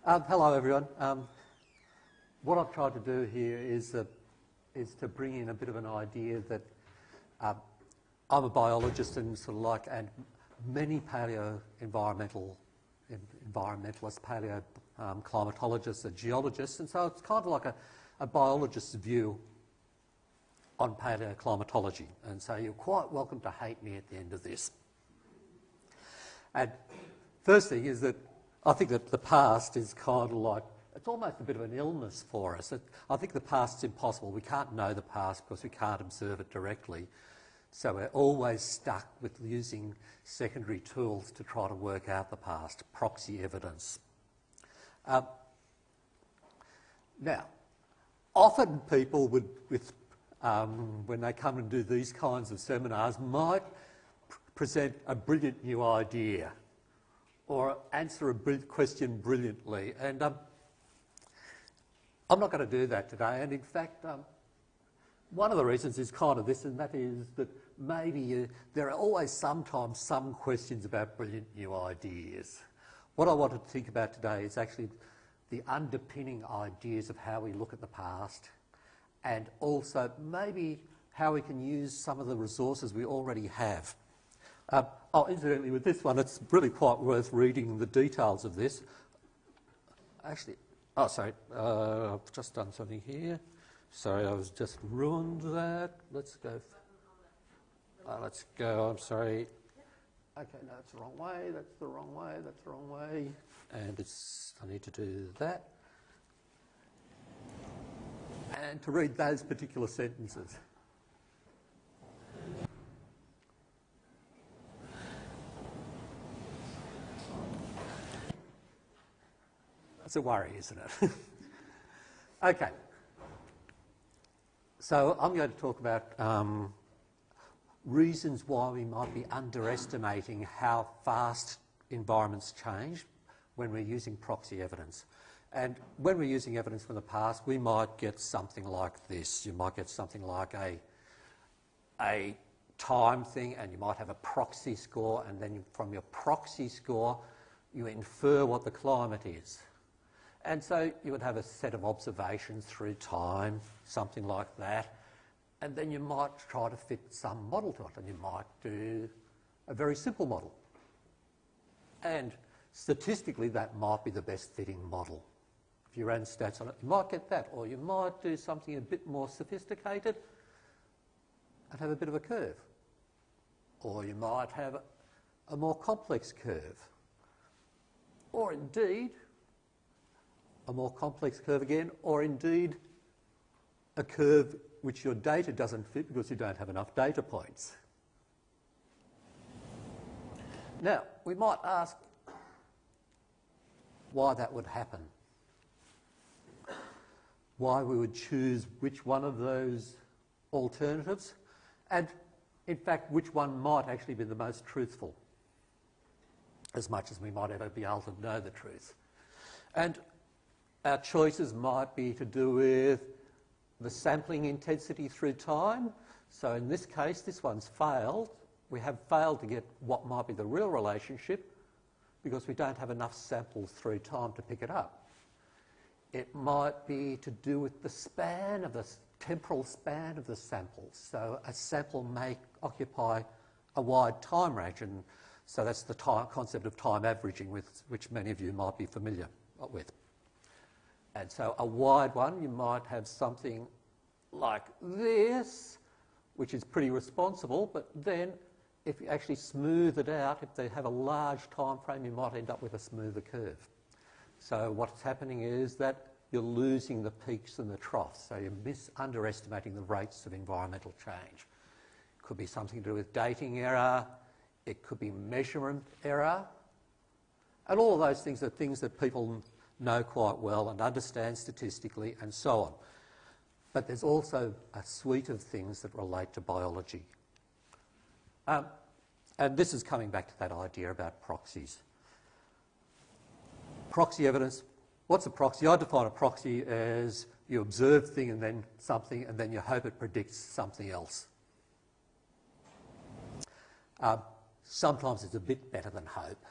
Hello, everyone. What I've tried to do here is to bring in a bit of an idea that I'm a biologist and and many environmentalists, climatologists, and geologists, and so it's kind of like a biologist's view on palaeoclimatology. And so you're quite welcome to hate me at the end of this. And first thing is that I think that the past is kind of like, it's almost a bit of an illness for us. I think the past's impossible. We can't know the past because we can't observe it directly. So we're always stuck with using secondary tools to try to work out the past, proxy evidence. Now, often people when they come and do these kinds of seminars, might present a brilliant new idea or answer a question brilliantly. And I'm not going to do that today. And in fact, one of the reasons is kind of this, and that is that maybe there are always sometimes some questions about brilliant new ideas. What I want to think about today is actually the underpinning ideas of how we look at the past, and also maybe how we can use some of the resources we already have. Incidentally, with this one, it's really quite worth reading the details of this. Actually, I've just done something here. Sorry, I was just ruined that. Let's go. I'm sorry. Okay, no, that's the wrong way. That's the wrong way. That's the wrong way. And I need to do that. And to read those particular sentences. That's a worry, isn't it? Okay. So I'm going to talk about reasons why we might be underestimating how fast environments change when we're using proxy evidence. And when we're using evidence from the past, we might get something like this. You might get something like a time thing, and you might have a proxy score, and then from your proxy score, you infer what the climate is. And so you would have a set of observations through time, something like that, and then you might try to fit some model to it, and you might do a very simple model. And statistically, that might be the best fitting model. If you ran stats on it, you might get that, or you might do something a bit more sophisticated and have a bit of a curve. Or you might have a more complex curve. Or indeed, a more complex curve again, or indeed a curve which your data doesn't fit because you don't have enough data points. Now, we might ask why that would happen. Why we would choose which one of those alternatives, and in fact, which one might actually be the most truthful, as much as we might ever be able to know the truth. And our choices might be to do with the sampling intensity through time. So in this case, this one's failed. We have failed to get what might be the real relationship because we don't have enough samples through time to pick it up. It might be to do with the span of the temporal span of the samples. So a sample may occupy a wide time range, and so that's the concept of time averaging, with which many of you might be familiar with. And so a wide one, you might have something like this, which is pretty responsible, but then if you actually smooth it out, if they have a large time frame, you might end up with a smoother curve. So what's happening is that you're losing the peaks and the troughs, so you're underestimating the rates of environmental change. It could be something to do with dating error, it could be measurement error, and all of those things are things that people know quite well and understand statistically and so on. But there's also a suite of things that relate to biology. And this is coming back to that idea about proxies. Proxy evidence. What's a proxy? I define a proxy as you observe thing and then something, and then you hope it predicts something else. Sometimes it's a bit better than hope.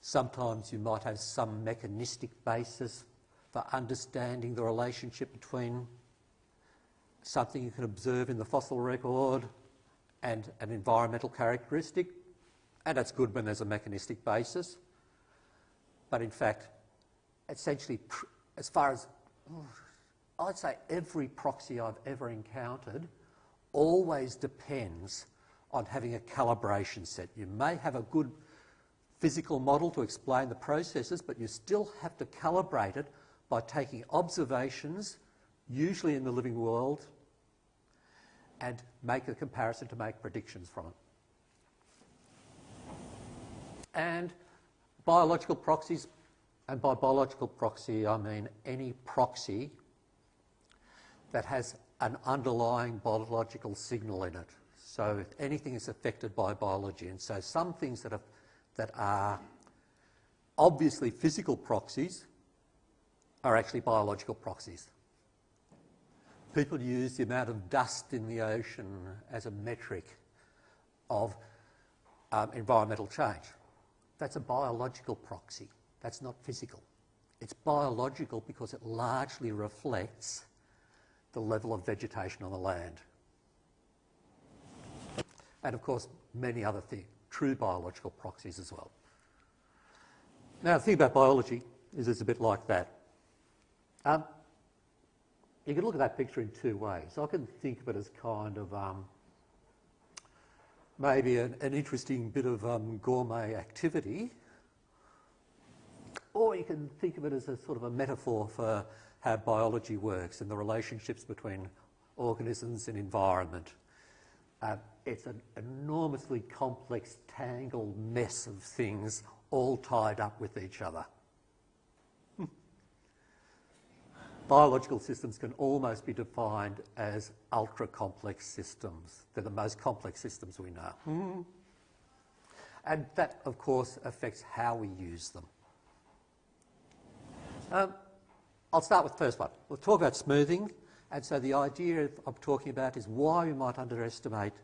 Sometimes you might have some mechanistic basis for understanding the relationship between something you can observe in the fossil record and an environmental characteristic, and that's good when there's a mechanistic basis. But in fact, essentially, as far as I'd say every proxy I've ever encountered always depends on having a calibration set. You may have a good physical model to explain the processes, but you still have to calibrate it by taking observations, usually in the living world, and make a comparison to make predictions from it. And biological proxies, and by biological proxy I mean any proxy that has an underlying biological signal in it. So if anything is affected by biology, and so some things that are obviously physical proxies are actually biological proxies. People use the amount of dust in the ocean as a metric of environmental change. That's a biological proxy. That's not physical. It's biological because it largely reflects the level of vegetation on the land. And of course, many other things, true biological proxies as well. Now, the thing about biology is it's a bit like that. You can look at that picture in two ways. I can think of it as kind of maybe an interesting bit of gourmet activity, or you can think of it as a sort of a metaphor for how biology works and the relationships between organisms and environment. It's an enormously complex, tangled mess of things all tied up with each other. Biological systems can almost be defined as ultra-complex systems. They're the most complex systems we know. And that, of course, affects how we use them. I'll start with the first one. We'll talk about smoothing. And so the idea I'm talking about is why we might underestimate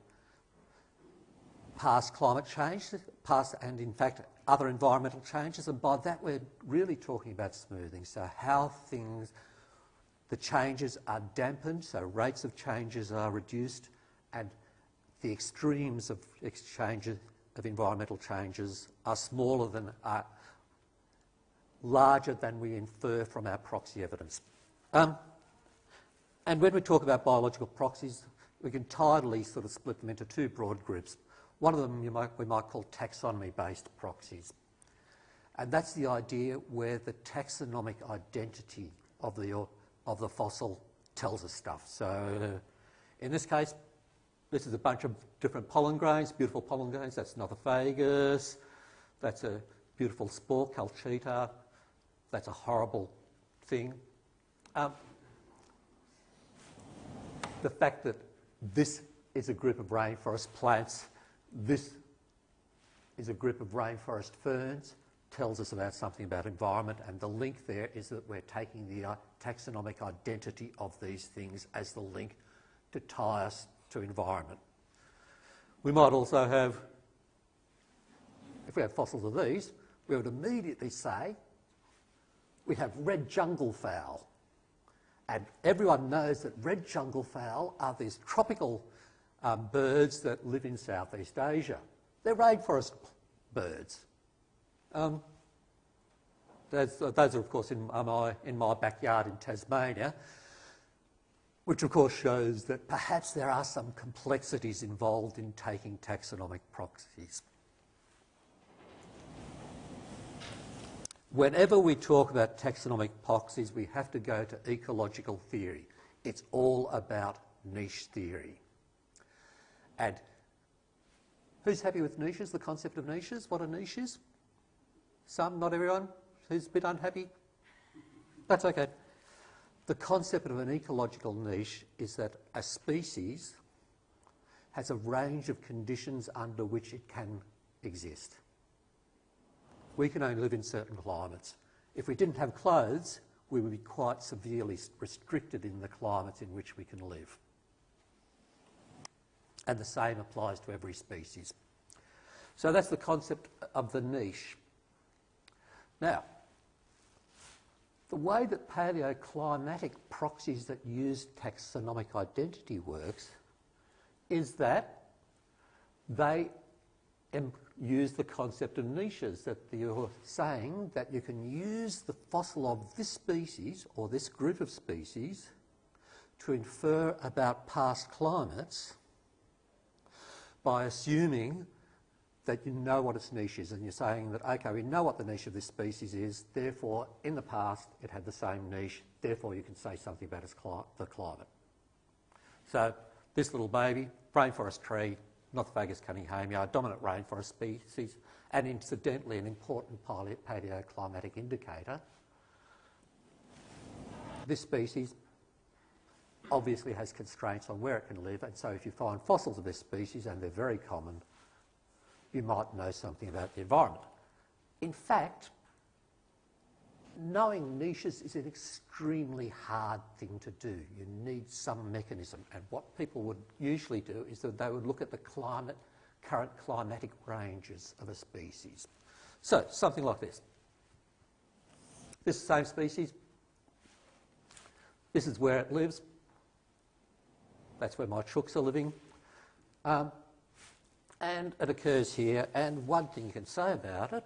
past climate change, past and in fact other environmental changes. And by that we're really talking about smoothing. So how the changes are dampened, so rates of changes are reduced, and the extremes of environmental changes are larger than we infer from our proxy evidence. And when we talk about biological proxies, we can tidily sort of split them into two broad groups. One of them we might call taxonomy-based proxies. And that's the idea where the taxonomic identity of the fossil tells us stuff. So in this case, this is a bunch of different pollen grains, beautiful pollen grains. That's Nothofagus. That's a beautiful spore, Calcita. That's a horrible thing. The fact that this is a group of rainforest plants, this is a group of rainforest ferns, tells us about something about environment, and the link there is that we're taking the taxonomic identity of these things as the link to tie us to environment. We might also have, if we have fossils of these, we would immediately say we have red jungle fowl. And everyone knows that red jungle fowl are these tropical birds that live in Southeast Asia. They're rainforest birds. Those are, of course, in my backyard in Tasmania, which, of course, shows that perhaps there are some complexities involved in taking taxonomic proxies. Whenever we talk about taxonomic proxies, we have to go to ecological theory. It's all about niche theory. And who's happy with niches, the concept of niches? What are niches? Some, not everyone. Who's a bit unhappy? That's okay. The concept of an ecological niche is that a species has a range of conditions under which it can exist. We can only live in certain climates. If we didn't have clothes, we would be quite severely restricted in the climates in which we can live. And the same applies to every species. So that's the concept of the niche. Now, the way that palaeoclimatic proxies that use taxonomic identity works is that they use the concept of niches, that you're saying that you can use the fossil of this species or this group of species to infer about past climates by assuming that you know what its niche is, and you're saying that, okay, we know what the niche of this species is, therefore in the past it had the same niche, therefore you can say something about the climate. So this little baby, rainforest tree, Nothofagus cunninghamii, dominant rainforest species, and incidentally an important palaeoclimatic indicator. This species obviously has constraints on where it can live, and so if you find fossils of this species, and they're very common, you might know something about the environment. In fact, knowing niches is an extremely hard thing to do. You need some mechanism, and what people would usually do is that they would look at the current climatic ranges of a species. So, something like this. This is the same species. This is where it lives. That's where my chooks are living. And it occurs here, and one thing you can say about it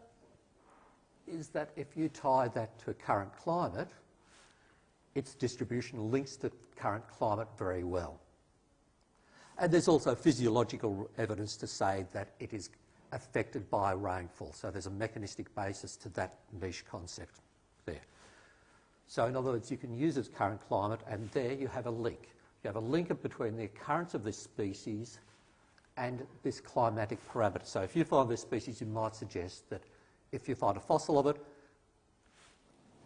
is that if you tie that to current climate, its distribution links to current climate very well. And there's also physiological evidence to say that it is affected by rainfall, so there's a mechanistic basis to that niche concept there. So in other words, you can use its current climate, and there you have a link. You have a link between the occurrence of this species and this climatic parameter. So if you find this species, you might suggest that if you find a fossil of it,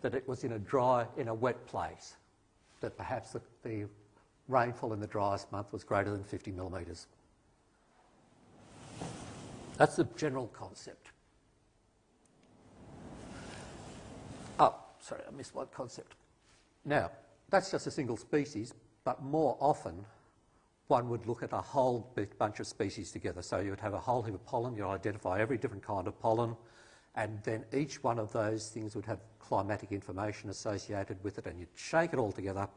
that it was in a wet place, that perhaps the rainfall in the driest month was greater than 50 millimetres. That's the general concept. Oh, sorry, I missed one concept. Now, that's just a single species, but more often one would look at a whole bunch of species together. So you would have a whole heap of pollen, you'd identify every different kind of pollen, and then each one of those things would have climatic information associated with it, and you'd shake it all together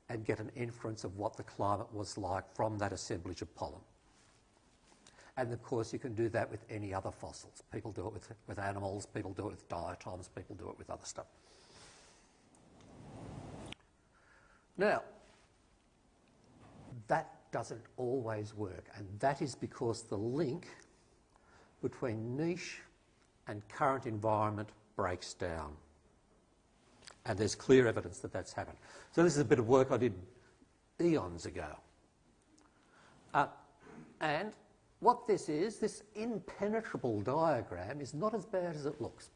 and get an inference of what the climate was like from that assemblage of pollen. And of course you can do that with any other fossils. People do it with animals, people do it with diatoms, people do it with other stuff. Now, that doesn't always work, and that is because the link between niche and current environment breaks down. And there's clear evidence that that's happened. So this is a bit of work I did eons ago. And what this is, this impenetrable diagram is not as bad as it looks.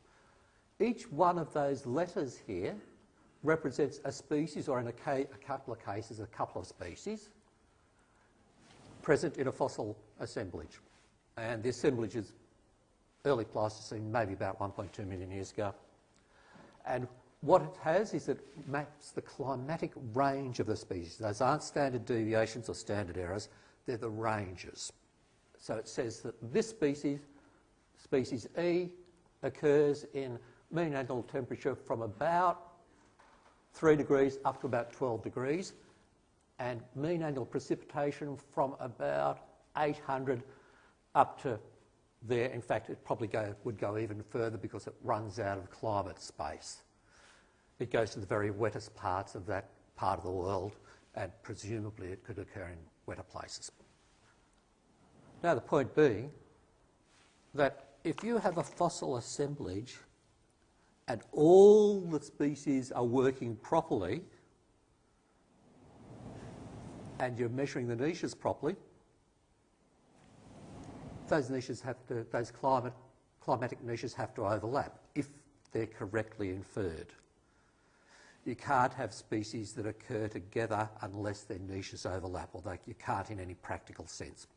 Each one of those letters here represents a species, or in a couple of cases, a couple of species, present in a fossil assemblage. And the assemblage is early Pleistocene, maybe about 1.2 million years ago. And what it has is it maps the climatic range of the species. Those aren't standard deviations or standard errors, they're the ranges. So it says that this species, species E, occurs in mean annual temperature from about 3 degrees up to about 12 degrees, and mean annual precipitation from about 800 up to there. In fact, it probably would go even further because it runs out of climate space. It goes to the very wettest parts of that part of the world, and presumably it could occur in wetter places. Now, the point being that if you have a fossil assemblage and all the species are working properly, and you're measuring the niches properly, those niches have to, those climatic niches have to overlap if they're correctly inferred. You can't have species that occur together unless their niches overlap, or you can't in any practical sense.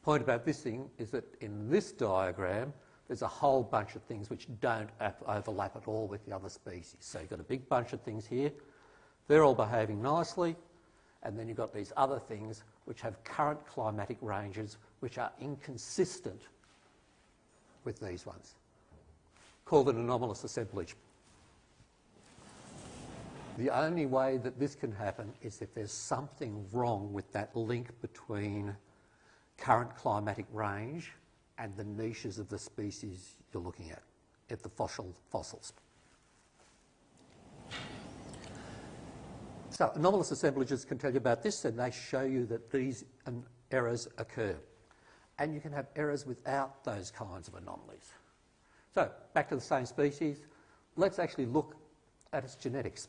Point about this thing is that in this diagram, there's a whole bunch of things which don't overlap at all with the other species. So you've got a big bunch of things here. They're all behaving nicely. And then you've got these other things which have current climatic ranges which are inconsistent with these ones, called an anomalous assemblage. The only way that this can happen is if there's something wrong with that link between current climatic range and the niches of the species you're looking at the fossils. So anomalous assemblages can tell you about this, and they show you that these errors occur. And you can have errors without those kinds of anomalies. So back to the same species, let's actually look at its genetics.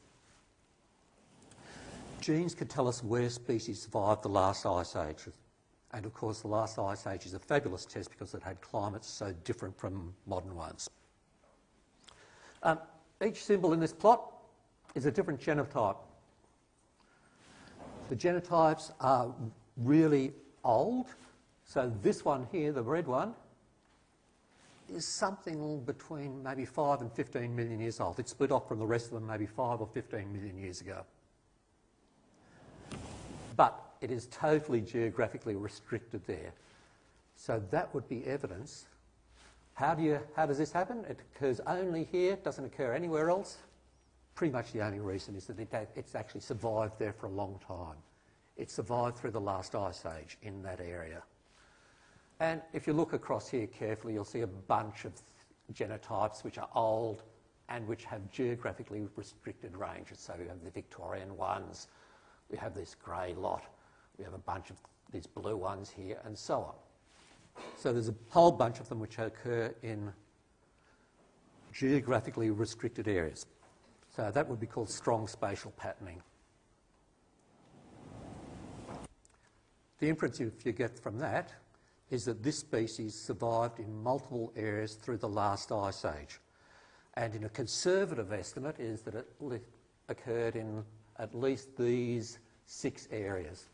Genes can tell us where species survived the last ice age. And of course the last ice age is a fabulous test because it had climates so different from modern ones. Each symbol in this plot is a different genotype. The genotypes are really old. So this one here, the red one, is something between maybe 5 and 15 million years old. It split off from the rest of them maybe 5 or 15 million years ago. But it is totally geographically restricted there. So that would be evidence. How does this happen? It occurs only here, doesn't occur anywhere else. Pretty much the only reason is that it's actually survived there for a long time. It survived through the last ice age in that area. And if you look across here carefully, you'll see a bunch of genotypes which are old and which have geographically restricted ranges. So we have the Victorian ones, we have this grey lot, we have a bunch of these blue ones here, and so on. So there's a whole bunch of them which occur in geographically restricted areas. So that would be called strong spatial patterning. The inference you get from that is that this species survived in multiple areas through the last ice age. And in a conservative estimate is that it occurred in at least these 6 areas.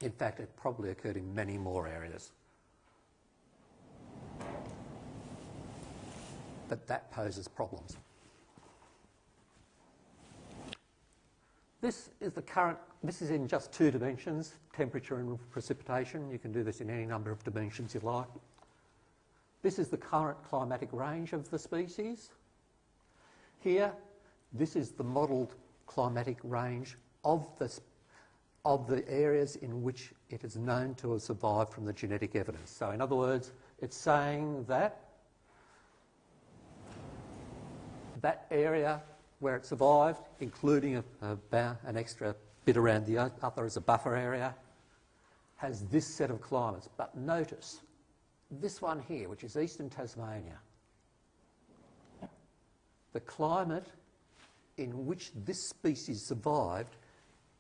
In fact, it probably occurred in many more areas. But that poses problems. This is in just 2 dimensions, temperature and precipitation. You can do this in any number of dimensions you like. This is the current climatic range of the species. Here, this is the modelled climatic range of the areas in which it is known to have survived from the genetic evidence. So in other words, it's saying that that area where it survived, including an extra bit around the other as a buffer area, has this set of climates. But notice, this one here, which is eastern Tasmania, the climate in which this species survived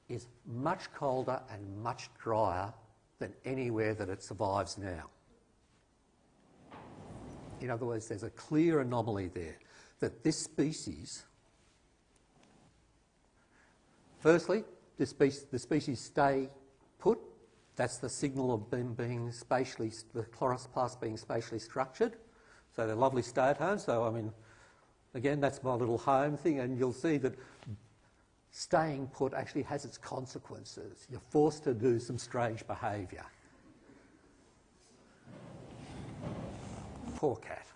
is much colder and much drier than anywhere that it survives now. In other words, there's a clear anomaly there that this species, firstly, the species stay put. That's the signal of them being spatially, the chloroplasts being spatially structured. So they're lovely stay at home. So, I mean, again, that's my little home thing, and you'll see that staying put actually has its consequences. You're forced to do some strange behaviour. Poor cat.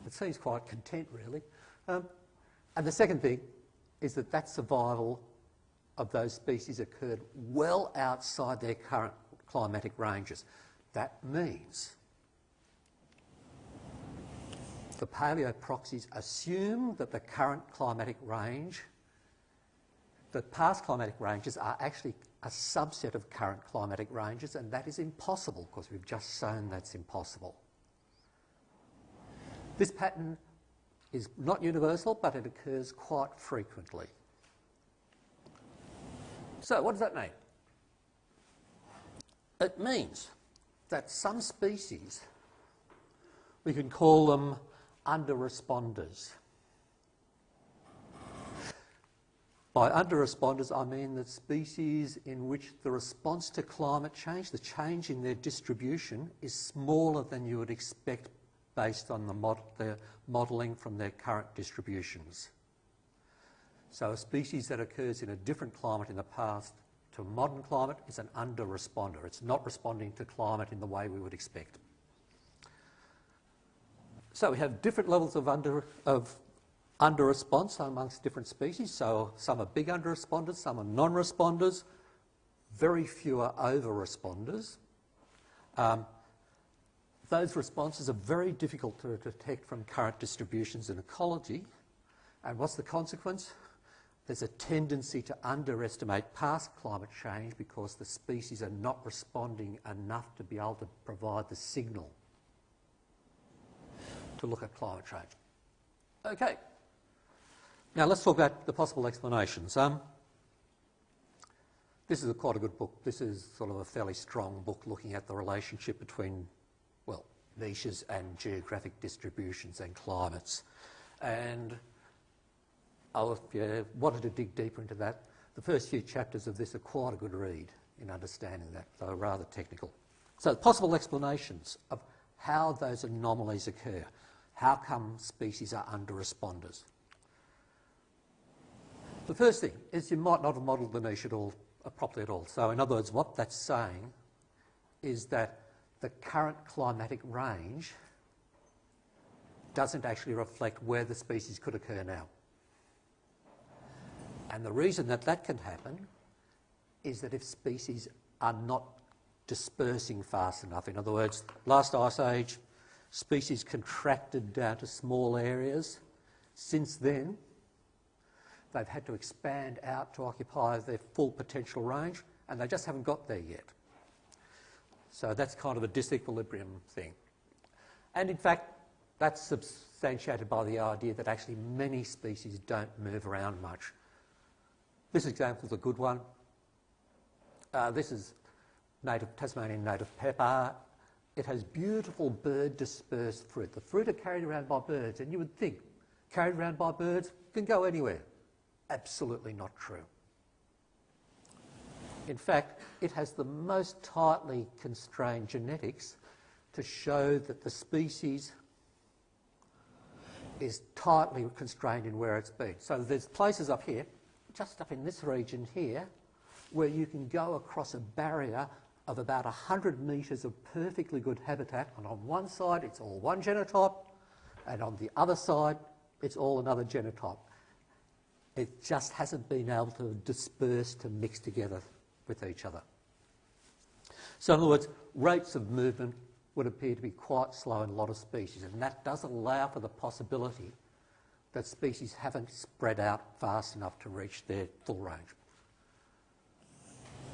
It seems quite content, really. And the second thing is that survival of those species occurred well outside their current climatic ranges. That means the palaeoproxies assume that the current climatic range, that past climatic ranges are actually a subset of current climatic ranges, and that is impossible because we've just shown that's impossible. This pattern is not universal, but it occurs quite frequently. So what does that mean? It means that some species, we can call them under-responders. By under-responders, I mean the species in which the response to climate change, the change in their distribution, is smaller than you would expect based on the modelling from their current distributions. So a species that occurs in a different climate in the past to a modern climate is an under-responder. It's not responding to climate in the way we would expect. So we have different levels of under-response amongst different species. So some are big under-responders, some are non-responders, very few are over-responders. Those responses are very difficult to detect from current distributions in ecology. And what's the consequence? There's a tendency to underestimate past climate change because the species are not responding enough to be able to provide the signal to look at climate change. Okay. Now let's talk about the possible explanations. This is quite a good book. This is sort of a fairly strong book looking at the relationship between, well, niches and geographic distributions and climates. And if you wanted to dig deeper into that, the first few chapters of this are quite a good read in understanding that. They're rather technical. So possible explanations of how those anomalies occur. How come species are under-responders? The first thing is you might not have modelled the niche at all, properly at all. So in other words, what that's saying is that the current climatic range doesn't actually reflect where the species could occur now. And the reason that that can happen is that if species are not dispersing fast enough. In other words, last ice age, species contracted down to small areas. Since then, they've had to expand out to occupy their full potential range, and they just haven't got there yet. So that's kind of a disequilibrium thing. And in fact, that's substantiated by the idea that actually many species don't move around much. This example is a good one. This is Tasmanian native pepper. It has beautiful bird-dispersed fruit. The fruit are carried around by birds, and you would think, carried around by birds, can go anywhere. Absolutely not true. In fact, it has the most tightly constrained genetics to show that the species is tightly constrained in where it's been. So there's places up here, just up in this region here, where you can go across a barrier of about 100 metres of perfectly good habitat, and on one side it's all one genotype, and on the other side it's all another genotype. It just hasn't been able to disperse, to mix together with each other. So in other words, rates of movement would appear to be quite slow in a lot of species, and that does allow for the possibility that species haven't spread out fast enough to reach their full range.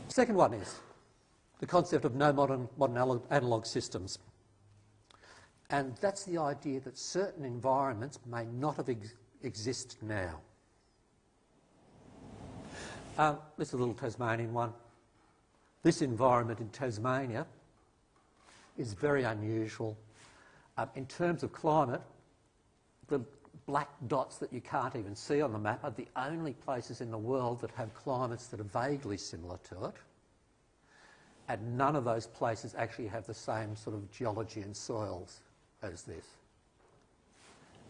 Second one is the concept of no modern analogue systems. And that's the idea that certain environments may not have exist now. This is a little Tasmanian one. This environment in Tasmania is very unusual. In terms of climate, the black dots that you can't even see on the map are the only places in the world that have climates that are vaguely similar to it. And none of those places actually have the same sort of geology and soils as this.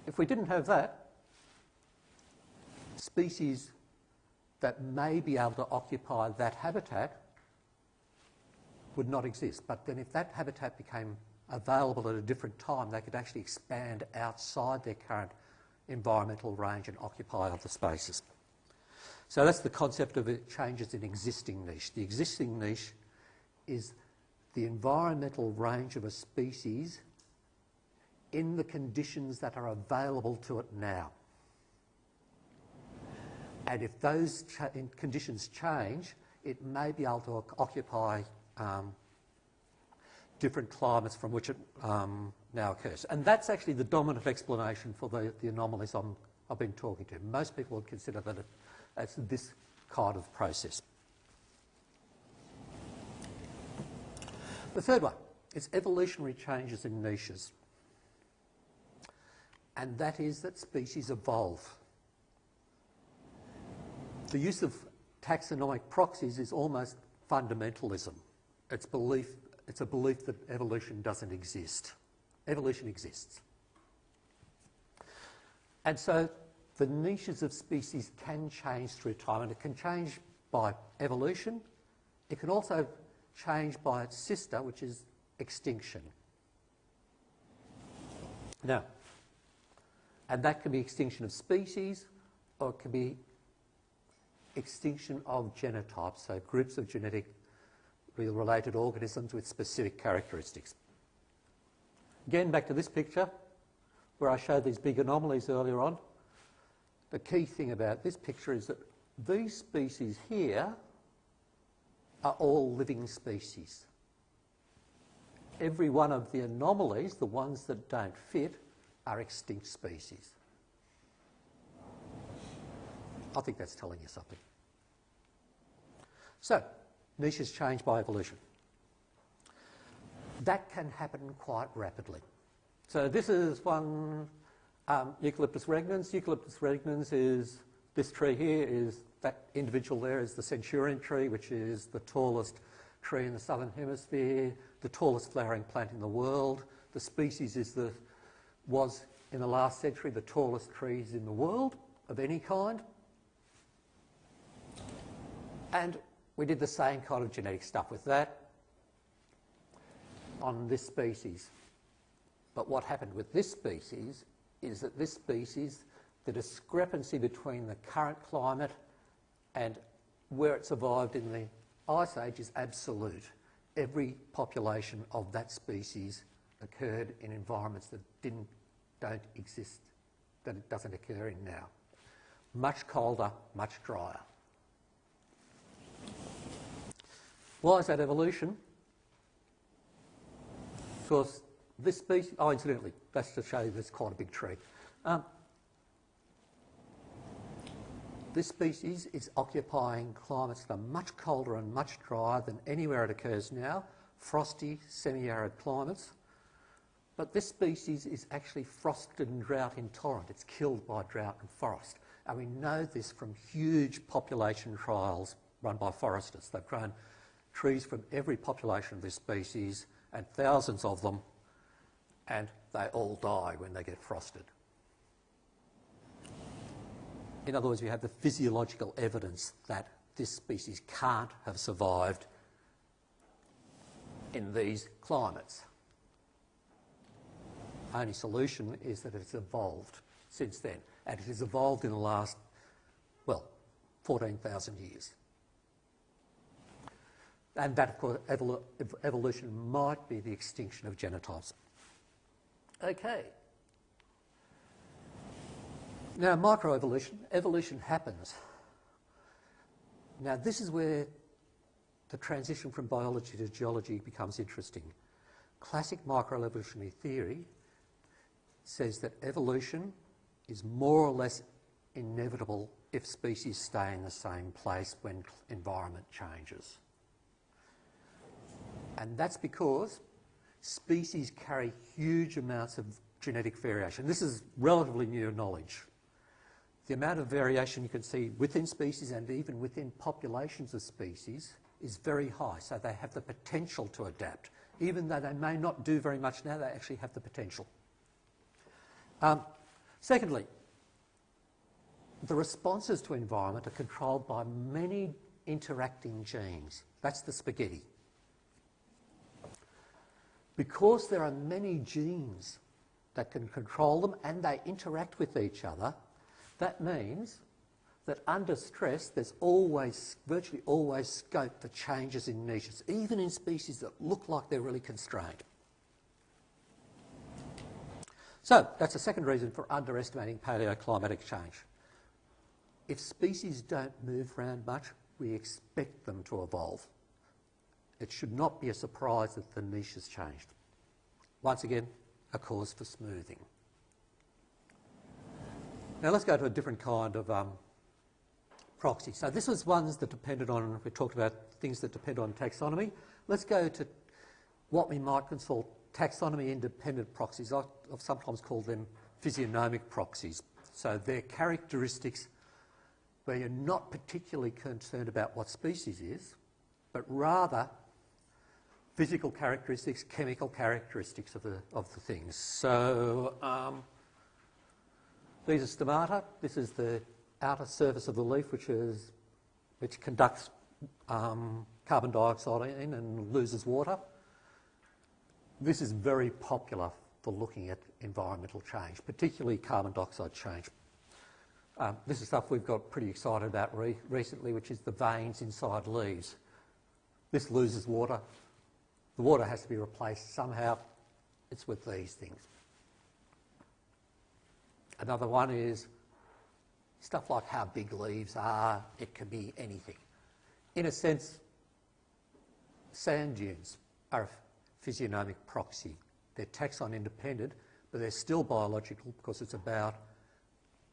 If we didn't have that, species that may be able to occupy that habitat would not exist. But then if that habitat became available at a different time, they could actually expand outside their current environmental range and occupy other spaces. So that's the concept of changes in existing niche. The existing niche is the environmental range of a species in the conditions that are available to it now. And if those conditions change, it may be able to occupy different climates from which it now occurs. And that's actually the dominant explanation for the anomalies I've been talking to. Most people would consider that it's this kind of process. The third one is evolutionary changes in niches. And that is that species evolve. The use of taxonomic proxies is almost fundamentalism. It's a belief that evolution doesn't exist. Evolution exists. And so the niches of species can change through time, and it can change by evolution, it can also change by its sister, which is extinction. Now, and that can be extinction of species, or it can be extinction of genotypes, so groups of genetically related organisms with specific characteristics. Again, back to this picture, where I showed these big anomalies earlier on. The key thing about this picture is that these species here are all living species. Every one of the anomalies, the ones that don't fit, are extinct species. I think that's telling you something. So, niches change by evolution. That can happen quite rapidly. So this is one Eucalyptus regnans. Eucalyptus regnans is this tree here, is that individual there is the centurion tree, which is the tallest tree in the southern hemisphere, the tallest flowering plant in the world. The species was in the last century the tallest trees in the world of any kind. And we did the same kind of genetic stuff with that on this species. But what happened with this species is that this species, the discrepancy between the current climate and where it survived in the Ice Age is absolute. Every population of that species occurred in environments that don't exist, that it doesn't occur in now. Much colder, much drier. Why is that evolution? Because this species, oh, incidentally, that's to show you there's quite a big tree. This species is occupying climates that are much colder and much drier than anywhere it occurs now, frosty, semi-arid climates. But this species is actually frost and drought intolerant. It's killed by drought and frost. And we know this from huge population trials run by foresters. They've grown trees from every population of this species, and thousands of them, and they all die when they get frosted. In other words, we have the physiological evidence that this species can't have survived in these climates. Only solution is that it's evolved since then, and it has evolved in the last, well, 14,000 years. And that, of course, evolution might be the extinction of genotypes. Okay. Now, microevolution, evolution happens. Now, this is where the transition from biology to geology becomes interesting. Classic microevolutionary theory says that evolution is more or less inevitable if species stay in the same place when environment changes. And that's because species carry huge amounts of genetic variation. This is relatively new knowledge. The amount of variation you can see within species and even within populations of species is very high, so they have the potential to adapt. Even though they may not do very much now, they actually have the potential. Secondly, the responses to environment are controlled by many interacting genes. That's the spaghetti. Because there are many genes that can control them and they interact with each other, that means that under stress there's always, virtually always, scope for changes in niches, even in species that look like they're really constrained. So that's the second reason for underestimating palaeoclimatic change. If species don't move around much, we expect them to evolve. It should not be a surprise that the niche has changed. Once again, a cause for smoothing. Now let's go to a different kind of proxy. So this was ones that depended on, we talked about things that depend on taxonomy. Let's go to what we might call taxonomy-independent proxies. I've sometimes called them physiognomic proxies. So they're characteristics where you're not particularly concerned about what species is, but rather physical characteristics, chemical characteristics of the things. So these are stomata. This is the outer surface of the leaf, which conducts carbon dioxide in and loses water. This is very popular for looking at environmental change, particularly carbon dioxide change. This is stuff we've got pretty excited about recently, which is the veins inside leaves. This loses water. The water has to be replaced somehow. It's with these things. Another one is stuff like how big leaves are. It can be anything. In a sense, sand dunes are a physiognomic proxy. They're taxon independent, but they're still biological because it's about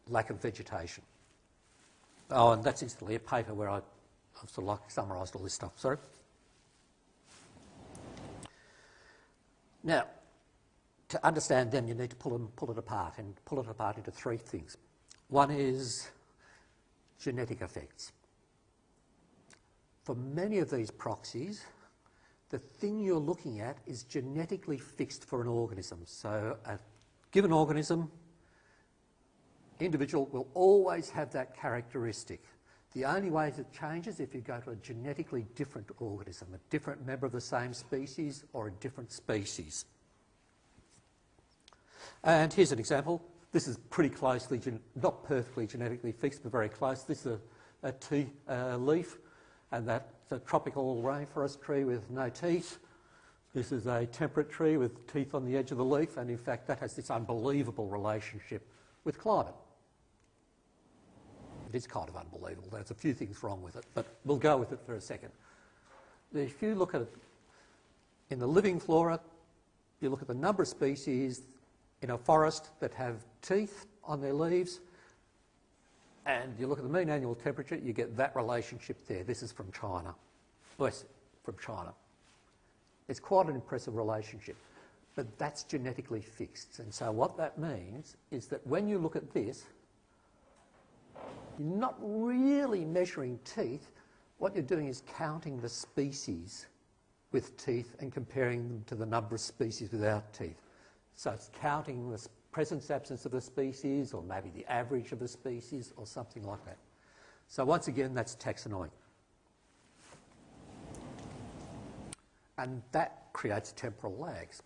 lack of vegetation. Oh, and that's instantly a paper where I've sort of like summarised all this stuff. Sorry. Now, to understand them, you need to pull it apart, and pull it apart into three things. One is genetic effects. For many of these proxies, the thing you're looking at is genetically fixed for an organism. So a given organism, individual will always have that characteristic. The only way it changes if you go to a genetically different organism, a different member of the same species or a different species. And here's an example. This is pretty closely, not perfectly genetically fixed, but very close. This is a tea leaf, and that's a tropical rainforest tree with no teeth. This is a temperate tree with teeth on the edge of the leaf, and in fact that has this unbelievable relationship with climate. It is kind of unbelievable. There's a few things wrong with it, but we'll go with it for a second. If you look at it in the living flora, you look at the number of species in a forest that have teeth on their leaves, and you look at the mean annual temperature, you get that relationship there. This is from China. Yes, from China. It's quite an impressive relationship, but that's genetically fixed. And so what that means is that when you look at this, you're not really measuring teeth. What you're doing is counting the species with teeth and comparing them to the number of species without teeth. So it's counting the presence, absence of the species, or maybe the average of the species, or something like that. So once again, that's taxonomy. And that creates temporal lags,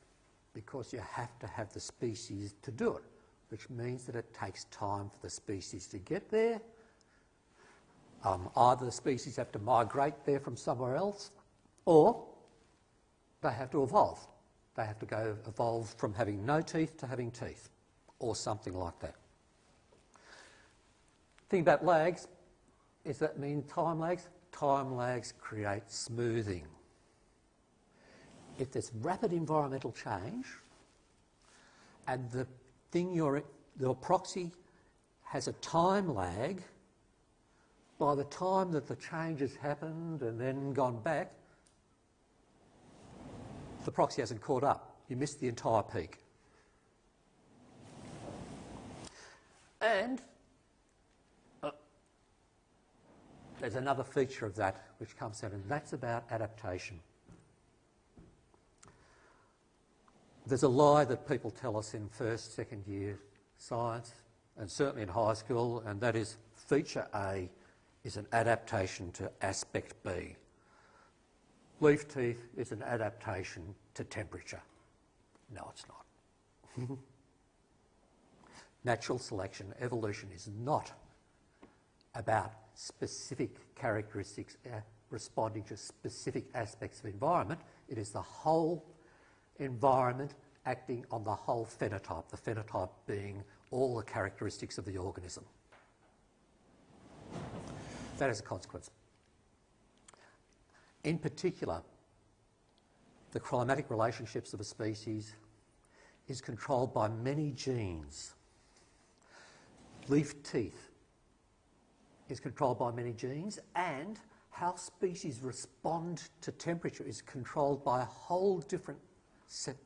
because you have to have the species to do it, which means that it takes time for the species to get there. Either the species have to migrate there from somewhere else, or they have to evolve. They have to evolve from having no teeth to having teeth, or something like that. The thing about lags is that mean time lags. Time lags create smoothing. If there's rapid environmental change, and the thing your proxy has a time lag, by the time that the change has happened and then gone back, the proxy hasn't caught up. You missed the entire peak. And there's another feature of that which comes out, and that's about adaptation. There's a lie that people tell us in first, second year science, and certainly in high school, and that is feature A is an adaptation to aspect B. Leaf teeth is an adaptation to temperature. No, it's not. Natural selection, evolution, is not about specific characteristics responding to specific aspects of environment. It is the whole environment acting on the whole phenotype, the phenotype being all the characteristics of the organism. That is a consequence. In particular, the climatic relationships of a species is controlled by many genes. Leaf teeth is controlled by many genes, and how species respond to temperature is controlled by a whole different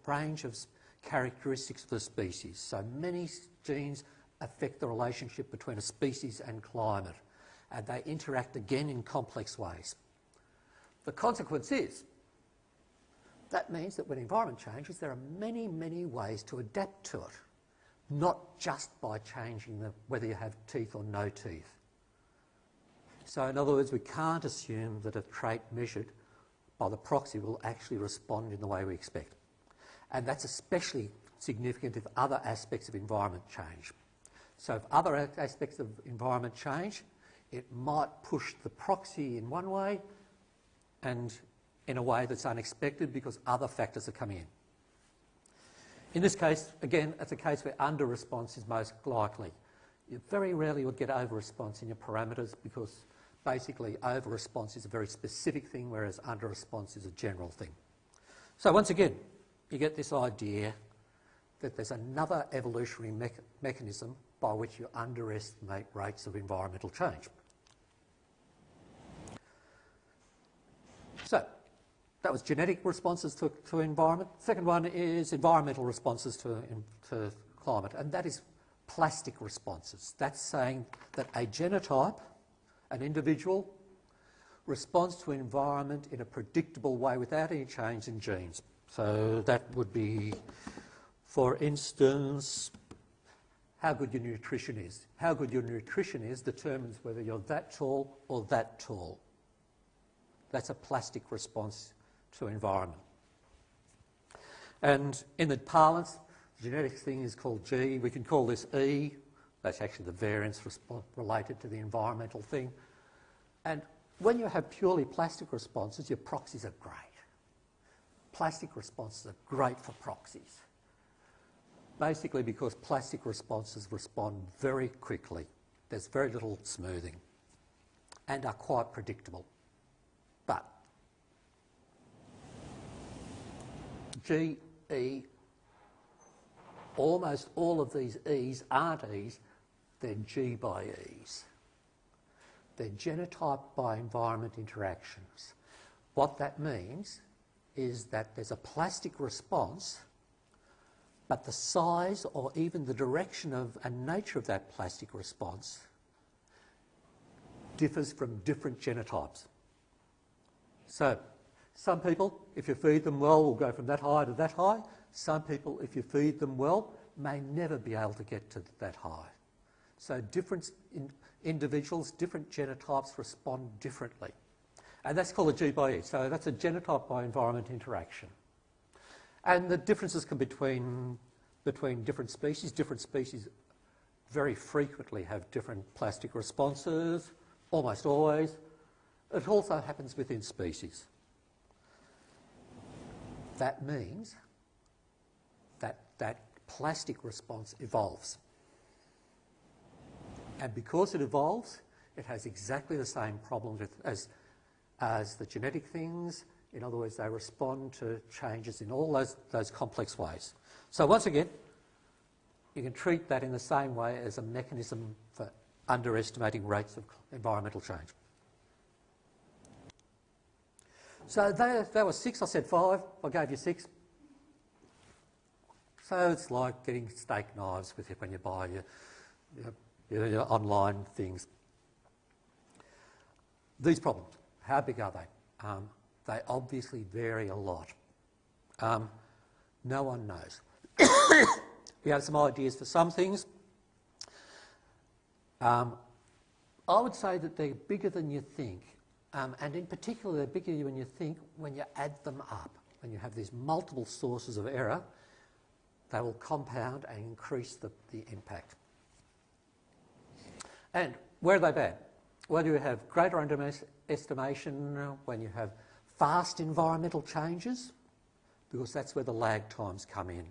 range of characteristics of the species. So many genes affect the relationship between a species and climate, and they interact again in complex ways. The consequence is that means that when environment changes, there are many, many ways to adapt to it, not just by changing whether you have teeth or no teeth. So in other words, we can't assume that a trait measured by the proxy will actually respond in the way we expect. And that's especially significant if other aspects of environment change. So if other aspects of environment change, it might push the proxy in one way and in a way that's unexpected because other factors are coming in. In this case, again, it's a case where under-response is most likely. You very rarely would get over-response in your parameters because basically over-response is a very specific thing, whereas under-response is a general thing. So once again, you get this idea that there's another evolutionary mechanism by which you underestimate rates of environmental change. So that was genetic responses to environment. Second one is environmental responses to climate, and that is plastic responses. That's saying that a genotype, an individual, responds to environment in a predictable way without any change in genes. So that would be, for instance, how good your nutrition is. How good your nutrition is determines whether you're that tall or that tall. That's a plastic response to environment. And in the parlance, the genetic thing is called G. We can call this E. That's actually the variance related to the environmental thing. And when you have purely plastic responses, your proxies are great. Plastic responses are great for proxies. Basically because plastic responses respond very quickly. There's very little smoothing and are quite predictable. But G, E, almost all of these E's aren't E's, they're G by E's. They're genotype by environment interactions. What that means is that there's a plastic response, but the size or even the direction of and nature of that plastic response differs from different genotypes. So some people, if you feed them well, will go from that high to that high. Some people, if you feed them well, may never be able to get to that high. So different individuals, different genotypes respond differently. And that's called a G by E. So that's a genotype by environment interaction. And the differences can be between different species. Different species very frequently have different plastic responses, almost always. It also happens within species. That means that that plastic response evolves. And because it evolves, it has exactly the same problems as the genetic things. In other words, they respond to changes in all those complex ways. So once again, you can treat that in the same way as a mechanism for underestimating rates of environmental change. So there were 6, I said 5, I gave you 6. So it's like getting steak knives with it when you buy your online things. These problems, how big are they? They obviously vary a lot. No one knows. We have some ideas for some things. I would say that they're bigger than you think. And in particular, they're bigger than you think when you add them up. When you have these multiple sources of error, they will compound and increase the impact. And where are they bad? Well, you have greater underestimation when you have fast environmental changes, because that's where the lag times come in.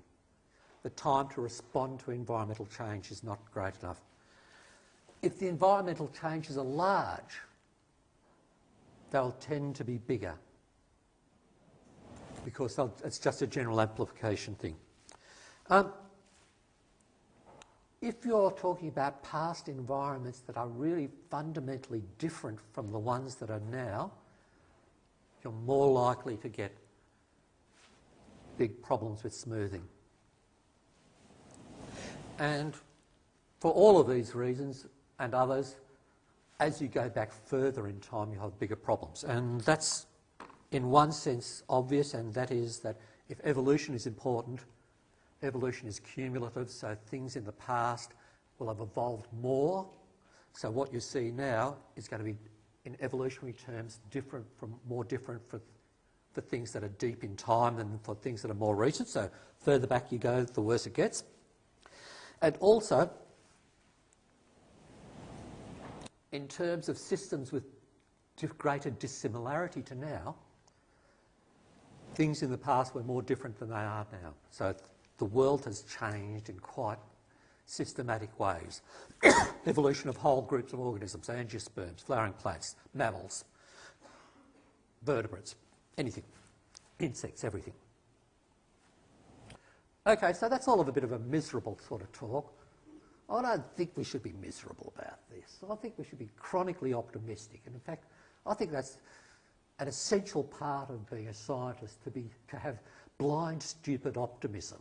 The time to respond to environmental change is not great enough. If the environmental changes are large, they'll tend to be bigger because it's just a general amplification thing. If you're talking about past environments that are really fundamentally different from the ones that are now, you're more likely to get big problems with smoothing. And for all of these reasons and others, as you go back further in time, you have bigger problems. And that's, in one sense, obvious, and that is that if evolution is important, evolution is cumulative, so things in the past will have evolved more. So what you see now is going to be in evolutionary terms, more different for things that are deep in time than for things that are more recent. So further back you go, the worse it gets. And also, in terms of systems with greater dissimilarity to now, things in the past were more different than they are now. So the world has changed in quite systematic ways. Evolution of whole groups of organisms, angiosperms, flowering plants, mammals, vertebrates, anything, insects, everything. Okay, so that's all of a bit of a miserable sort of talk. I don't think we should be miserable about this. I think we should be chronically optimistic. And in fact, I think that's an essential part of being a scientist, to have blind, stupid optimism.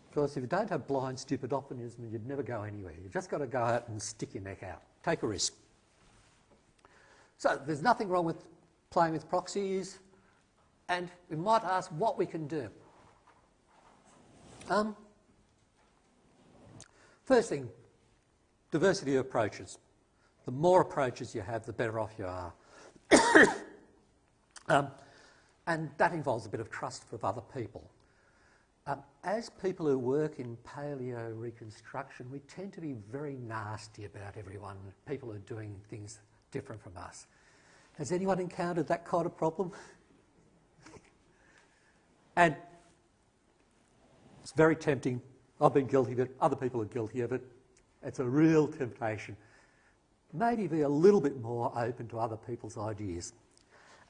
Because if you don't have blind, stupid optimism, you'd never go anywhere. You've just got to go out and stick your neck out. Take a risk. So there's nothing wrong with playing with proxies, and we might ask what we can do. First thing, diversity of approaches. The more approaches you have, the better off you are. And that involves a bit of trust from other people. As people who work in paleo reconstruction, we tend to be very nasty about everyone, people who are doing things different from us. Has anyone encountered that kind of problem? And it's very tempting. I've been guilty of it. Other people are guilty of it. It's a real temptation. Maybe be a little bit more open to other people's ideas.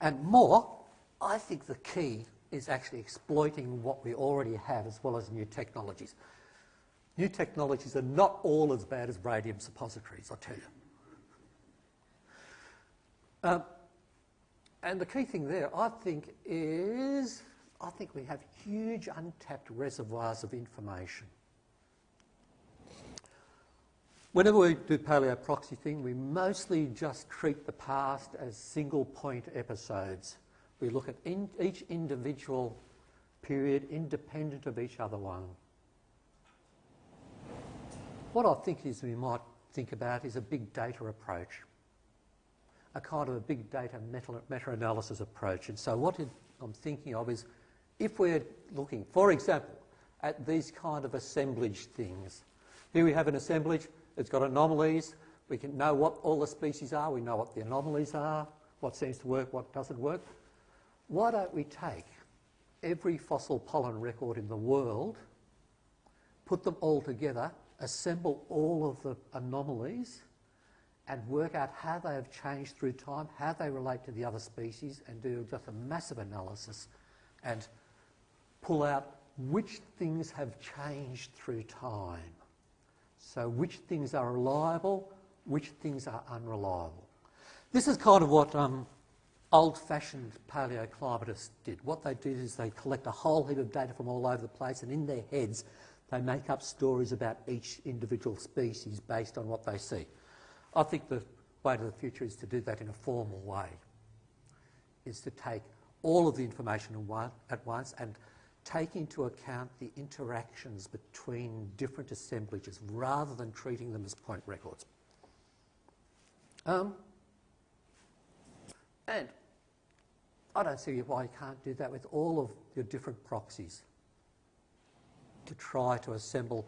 And more, I think the key is actually exploiting what we already have as well as new technologies. New technologies are not all as bad as radium suppositories, I'll tell you. And the key thing there, I think, is we have huge untapped reservoirs of information. Whenever we do paleo proxy thing, we mostly just treat the past as single point episodes. We look at each individual period independent of each other one. What I think is we might think about is a big data approach, a kind of a big data meta-analysis approach. And so what I'm thinking of is, if we're looking, for example, at these kind of assemblage things. Here we have an assemblage, it's got anomalies, we can know what all the species are, we know what the anomalies are, what seems to work, what doesn't work. Why don't we take every fossil pollen record in the world, put them all together, assemble all of the anomalies, and work out how they have changed through time, how they relate to the other species, and do just a massive analysis and pull out which things have changed through time. So which things are reliable, which things are unreliable. This is kind of what old-fashioned palaeoclimatists did. What they did is they collect a whole heap of data from all over the place, and in their heads they make up stories about each individual species based on what they see. I think the way to the future is to do that in a formal way, is to take all of the information at once and take into account the interactions between different assemblages rather than treating them as point records. And I don't see why you can't do that with all of your different proxies to try to assemble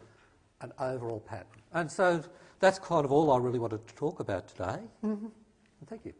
an overall pattern. And so that's kind of all I really wanted to talk about today. Mm-hmm. Thank you.